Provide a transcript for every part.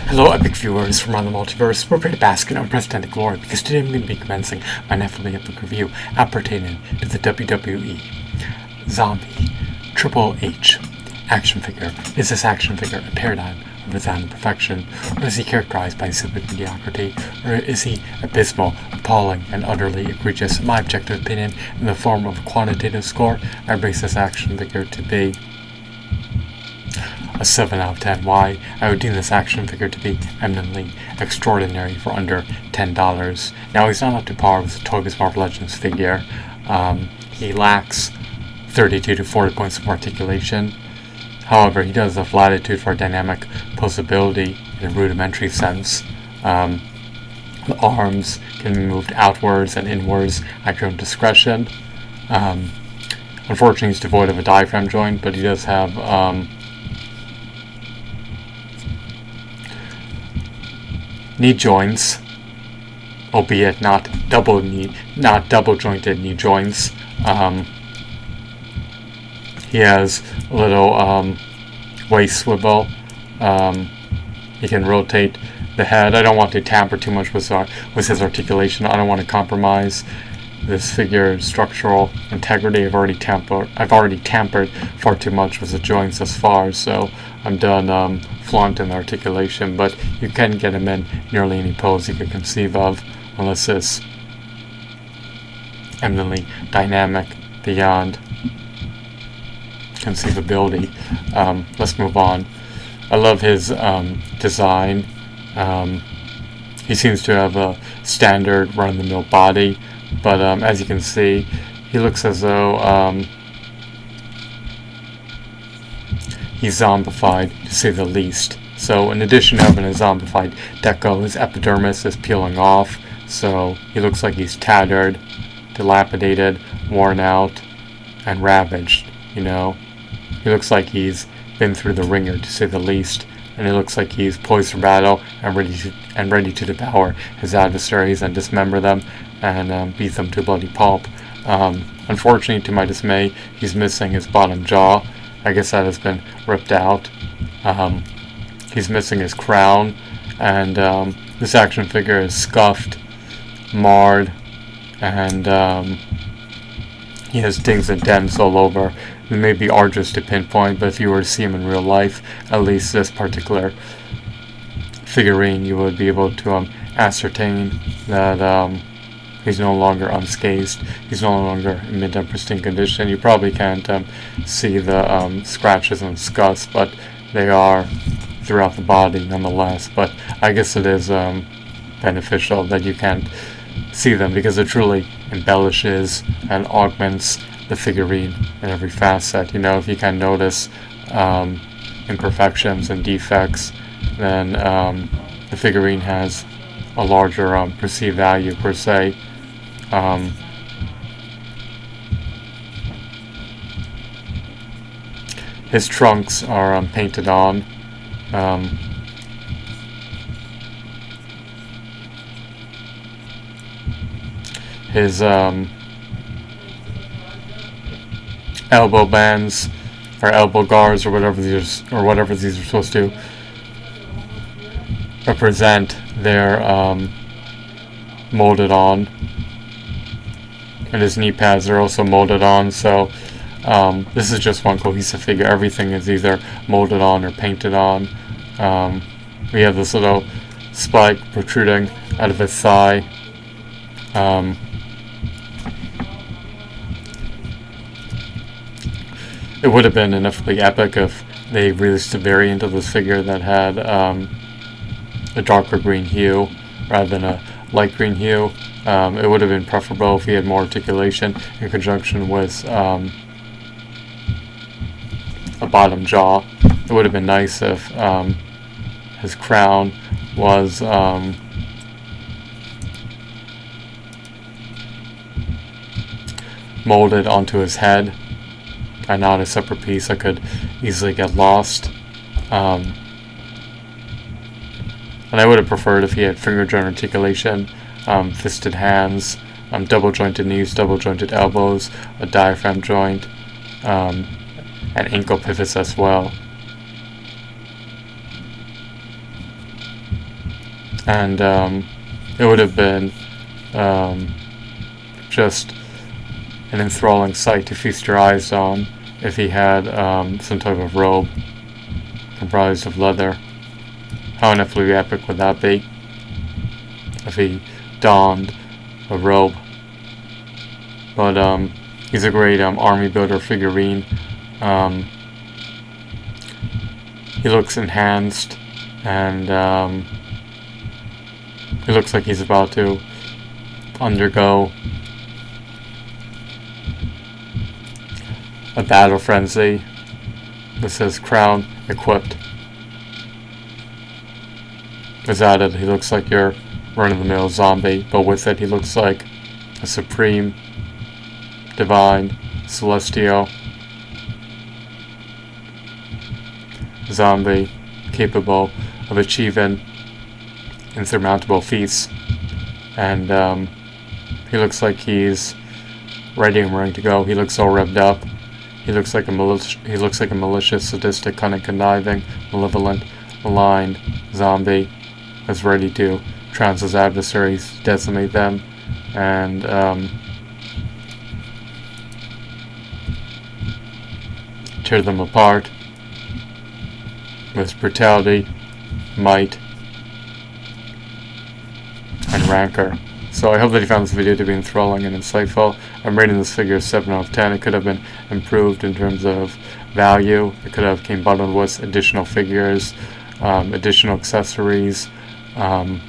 Hello, epic viewers from around the multiverse. We're ready to bask in unprecedented glory because today I'm going to be commencing my Netflix epic review appertaining to the WWE Zombie Triple H action figure. Is this action figure a paradigm of resounding perfection, or is he characterized by insipid mediocrity, or is he abysmal, appalling, and utterly egregious? My objective opinion, in the form of a quantitative score, I base this action figure to be a 7 out of 10. Why? I would deem this action figure to be eminently extraordinary for under $10. Now, he's not up to par with the Toga's Marvel Legends figure. He lacks 32 to 40 points of articulation. However, he does have latitude for dynamic posability in a rudimentary sense. The arms can be moved outwards and inwards at your own discretion. Unfortunately, he's devoid of a diaphragm joint, but he does have knee joints, albeit not double jointed knee joints. He has a little waist swivel. He can rotate the head. I don't want to tamper too much with his articulation. I don't want to compromise this figure's structural integrity. I've already tampered far too much with the joints thus far, so I'm done flaunting the articulation. But you can get him in nearly any pose you could conceive of, unless it's eminently dynamic beyond conceivability. Let's move on. I love his design. He seems to have a standard run-of-the-mill body, but as you can see, he looks as though he's zombified, to say the least. So in addition to having a zombified deco, his epidermis is peeling off, so he looks like he's tattered, dilapidated, worn out, and ravaged, you know. He looks like he's been through the ringer, to say the least, and it looks like he's poised for battle and ready to devour his adversaries and dismember them and beat them to bloody pulp. Unfortunately, to my dismay, he's missing his bottom jaw. I guess that has been ripped out. He's missing his crown, and this action figure is scuffed, marred, and he has dings and dents all over. It may be arduous to pinpoint, but if you were to see him in real life, at least this particular figurine, you would be able to ascertain that he's no longer unscathed. He's no longer in mid pristine condition. You probably can't see the scratches and scuffs, but they are throughout the body nonetheless. But I guess it is beneficial that you can't see them, because it truly embellishes and augments the figurine in every facet. You know, if you can notice imperfections and defects, then the figurine has a larger perceived value per se. His trunks are painted on. His elbow bands or elbow guards or whatever these are supposed to represent, they're molded on, and his knee pads are also molded on. So this is just one cohesive figure. Everything is either molded on or painted on. We have this little spike protruding out of his thigh. It would have been ineffably epic if they released a variant of this figure that had a darker green hue rather than a light green hue. It would have been preferable if he had more articulation in conjunction with a bottom jaw. It would have been nice if his crown was molded onto his head and not a separate piece that could easily get lost. And I would have preferred if he had finger joint articulation, fisted hands, double jointed knees, double jointed elbows, a diaphragm joint, and ankle pivots as well. and it would have been just an enthralling sight to feast your eyes on if he had some type of robe comprised of leather. How ineffably epic would that be if he donned a robe? But he's a great army builder figurine. He looks enhanced, and he looks like he's about to undergo a battle frenzy. This says crown equipped. As added, he looks like your run-of-the-mill zombie, but with it he looks like a supreme, divine, celestial zombie capable of achieving insurmountable feats. And he looks like he's ready and raring to go. He looks all revved up. He looks like a malicious, sadistic, cunning, conniving, malevolent, maligned zombie that's ready to trounce his adversaries, decimate them, and tear them apart with brutality, might, and rancor. So I hope that you found this video to be enthralling and insightful. I'm rating this figure 7 out of 10. It could have been improved in terms of value. It could have came bundled with additional figures, additional accessories. It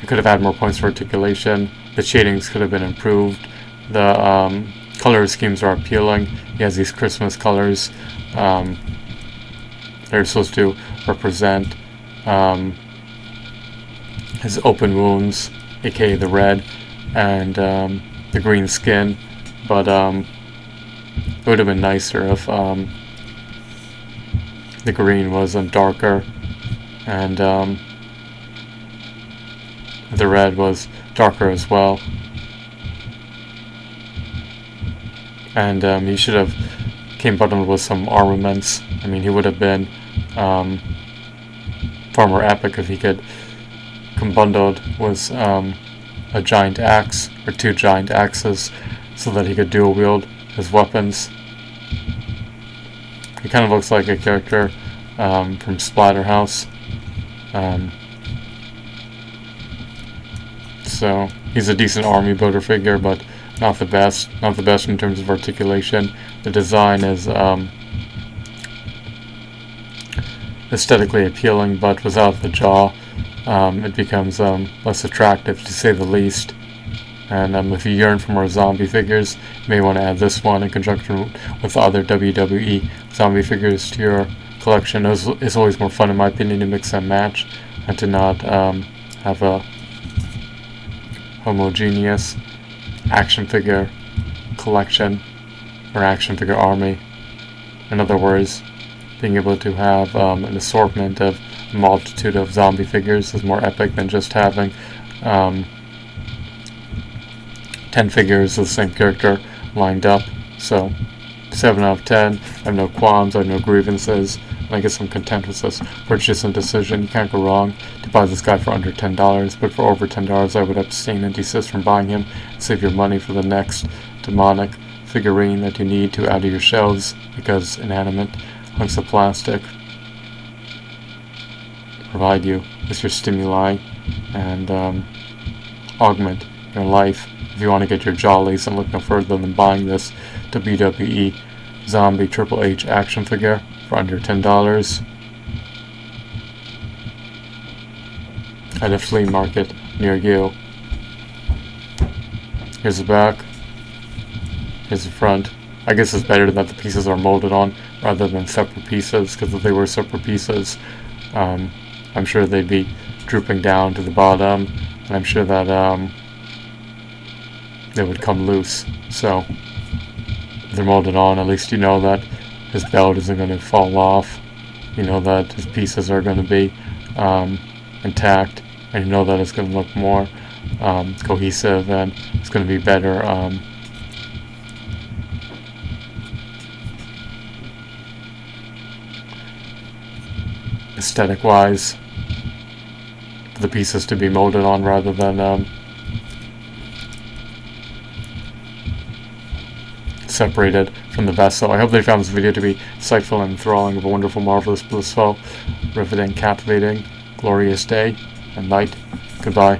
could have had more points for articulation. The shadings could have been improved. The color schemes are appealing. He has these Christmas colors. They're supposed to represent his open wounds, aka the red, and the green skin. But it would have been nicer if the green was darker, and the red was darker as well. And he should have came bundled with some armaments. I mean, he would have been far more epic if he could come bundled with a giant axe or 2 giant axes, so that he could dual wield his weapons. He kind of looks like a character from Splatterhouse. So he's a decent army builder figure, but not the best. Not the best in terms of articulation. The design is aesthetically appealing, but without the jaw, it becomes less attractive, to say the least. And if you yearn for more zombie figures, you may want to add this one in conjunction with the other WWE zombie figures to your collection. It's always more fun, in my opinion, to mix and match, and to not have a homogeneous action figure collection or action figure army. In other words, being able to have an assortment of a multitude of zombie figures is more epic than just having 10 figures of the same character lined up. So 7 out of 10. I have no qualms, I have no grievances, and I guess I'm content with this purchase and decision. You can't go wrong to buy this guy for under $10, but for over $10 I would abstain and desist from buying him. Save your money for the next demonic figurine that you need to add to your shelves, because inanimate hunks of plastic provide you with your stimuli and augment your life. If you want to get your jollies, and look no further than buying this WWE Zombie Triple H action figure for under $10 at a flea market near you. Here's the back. Here's the front. I guess it's better that the pieces are molded on rather than separate pieces, because if they were separate pieces, I'm sure they'd be drooping down to the bottom, and I'm sure that they would come loose. So if they're molded on, at least you know that his belt isn't going to fall off. You know that his pieces are going to be intact, and you know that it's going to look more cohesive, and it's going to be better aesthetic wise. the pieces to be molded on rather than separated from the vessel. I hope they found this video to be insightful and enthralling of a wonderful, marvelous, blissful, riveting, captivating, glorious day and night. Goodbye.